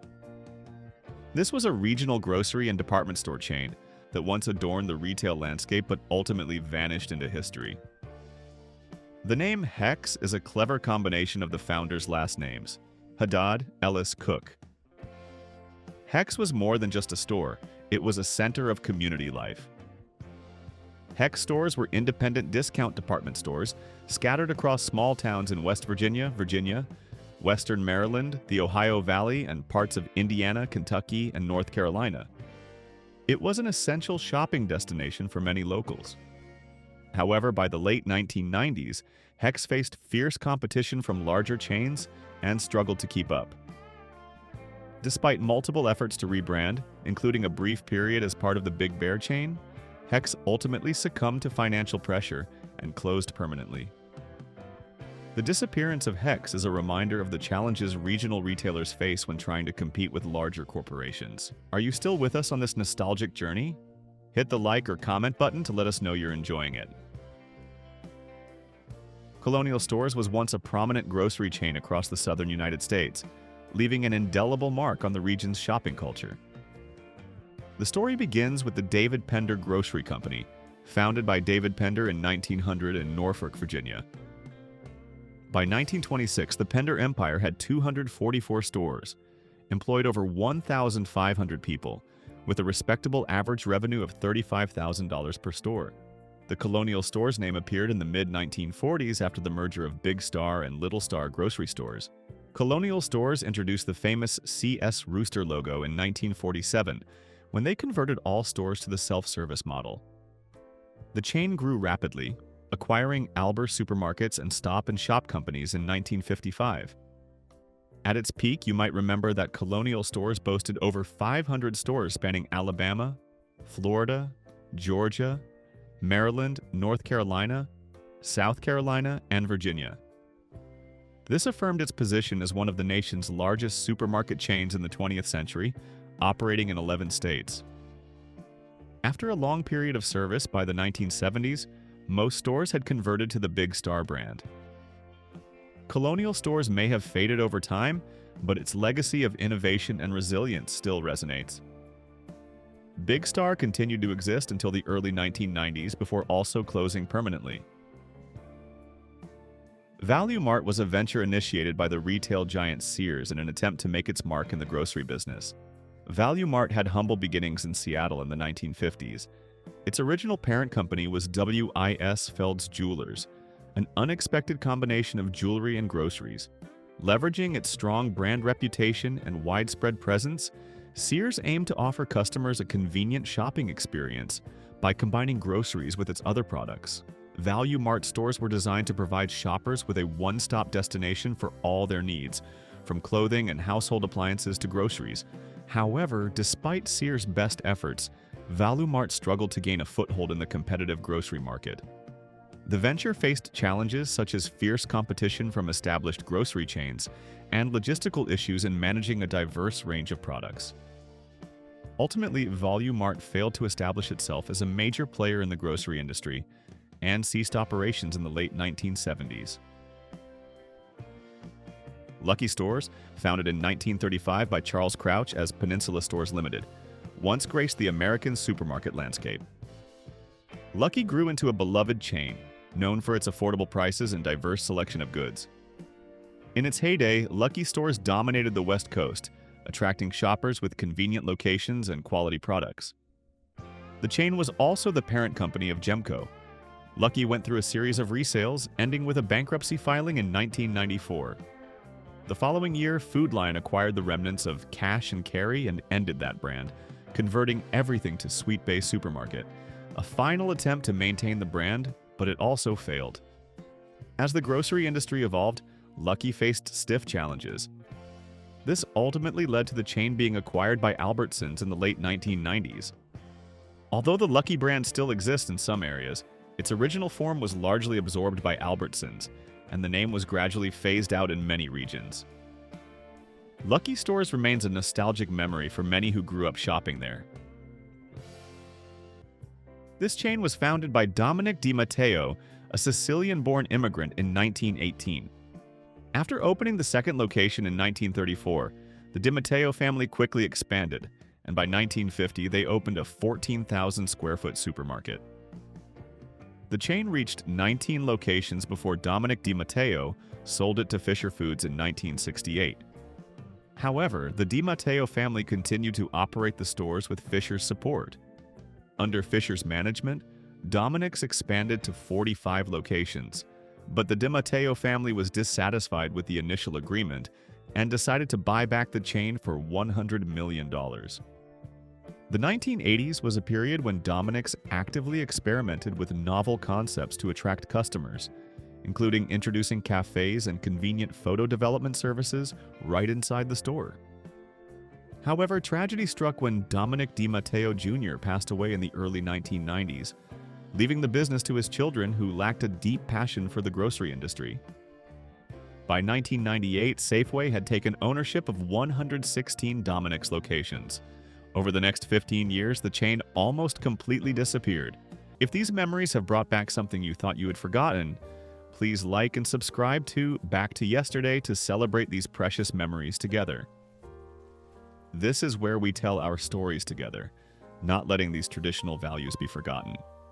This was a regional grocery and department store chain that once adorned the retail landscape but ultimately vanished into history. The name Hex is a clever combination of the founders' last names, Haddad, Ellis, Cook. Hex was more than just a store, it was a center of community life. Hex stores were independent discount department stores scattered across small towns in West Virginia, Western Maryland, the Ohio Valley, and parts of Indiana, Kentucky, and North Carolina. It was an essential shopping destination for many locals. However, by the late 1990s, Hex faced fierce competition from larger chains and struggled to keep up. Despite multiple efforts to rebrand, including a brief period as part of the Big Bear chain, Hex ultimately succumbed to financial pressure and closed permanently. The disappearance of Hex is a reminder of the challenges regional retailers face when trying to compete with larger corporations. Are you still with us on this nostalgic journey? Hit the like or comment button to let us know you're enjoying it. Colonial Stores was once a prominent grocery chain across the southern United States, leaving an indelible mark on the region's shopping culture. The story begins with the David Pender Grocery Company, founded by David Pender in 1900 in Norfolk, Virginia. By 1926, the Pender Empire had 244 stores, employed over 1,500 people, with a respectable average revenue of $35,000 per store. The Colonial Stores name appeared in the mid-1940s after the merger of Big Star and Little Star grocery stores. Colonial Stores introduced the famous CS Rooster logo in 1947, when they converted all stores to the self-service model. The chain grew rapidly, acquiring Alber supermarkets and Stop and Shop companies in 1955. At its peak, you might remember that Colonial Stores boasted over 500 stores spanning Alabama, Florida, Georgia, Maryland, North Carolina, South Carolina, and Virginia. This affirmed its position as one of the nation's largest supermarket chains in the 20th century, operating in 11 states. After a long period of service by the 1970s, most stores had converted to the Big Star brand. Colonial Stores may have faded over time, but its legacy of innovation and resilience still resonates. Big Star continued to exist until the early 1990s before also closing permanently. Value Mart was a venture initiated by the retail giant Sears in an attempt to make its mark in the grocery business. Value Mart had humble beginnings in Seattle in the 1950s. Its original parent company was W.I.S. Feld's Jewelers, an unexpected combination of jewelry and groceries. Leveraging its strong brand reputation and widespread presence, Sears aimed to offer customers a convenient shopping experience by combining groceries with its other products. Value Mart stores were designed to provide shoppers with a one-stop destination for all their needs, from clothing and household appliances to groceries. However, despite Sears' best efforts, Value Mart struggled to gain a foothold in the competitive grocery market. The venture faced challenges such as fierce competition from established grocery chains and logistical issues in managing a diverse range of products. Ultimately, Value Mart failed to establish itself as a major player in the grocery industry and ceased operations in the late 1970s. Lucky Stores, founded in 1935 by Charles Crouch as Peninsula Stores Limited, once graced the American supermarket landscape. Lucky grew into a beloved chain, known for its affordable prices and diverse selection of goods. In its heyday, Lucky Stores dominated the West Coast, attracting shoppers with convenient locations and quality products. The chain was also the parent company of Gemco. Lucky went through a series of resales, ending with a bankruptcy filing in 1994. The following year, Food Lion acquired the remnants of Cash and Carry and ended that brand, converting everything to Sweet Bay Supermarket, a final attempt to maintain the brand, but it also failed. As the grocery industry evolved, Lucky faced stiff challenges. This ultimately led to the chain being acquired by Albertsons in the late 1990s. Although the Lucky brand still exists in some areas, its original form was largely absorbed by Albertsons, and the name was gradually phased out in many regions. Lucky Stores remains a nostalgic memory for many who grew up shopping there. This chain was founded by Dominic DiMatteo, a Sicilian-born immigrant in 1918. After opening the second location in 1934, the DiMatteo family quickly expanded, and by 1950 they opened a 14,000-square-foot supermarket. The chain reached 19 locations before Dominic DiMatteo sold it to Fisher Foods in 1968. However, the DiMatteo family continued to operate the stores with Fisher's support. Under Fisher's management, Dominic's expanded to 45 locations, but the DiMatteo family was dissatisfied with the initial agreement and decided to buy back the chain for $100 million. The 1980s was a period when Dominic's actively experimented with novel concepts to attract customers, including introducing cafes and convenient photo development services right inside the store. However, tragedy struck when Dominic DiMatteo Jr. passed away in the early 1990s, leaving the business to his children who lacked a deep passion for the grocery industry. By 1998, Safeway had taken ownership of 116 Dominic's locations. Over the next 15 years, the chain almost completely disappeared. If these memories have brought back something you thought you had forgotten, please like and subscribe to Back to Yesterday to celebrate these precious memories together. This is where we tell our stories together, not letting these traditional values be forgotten.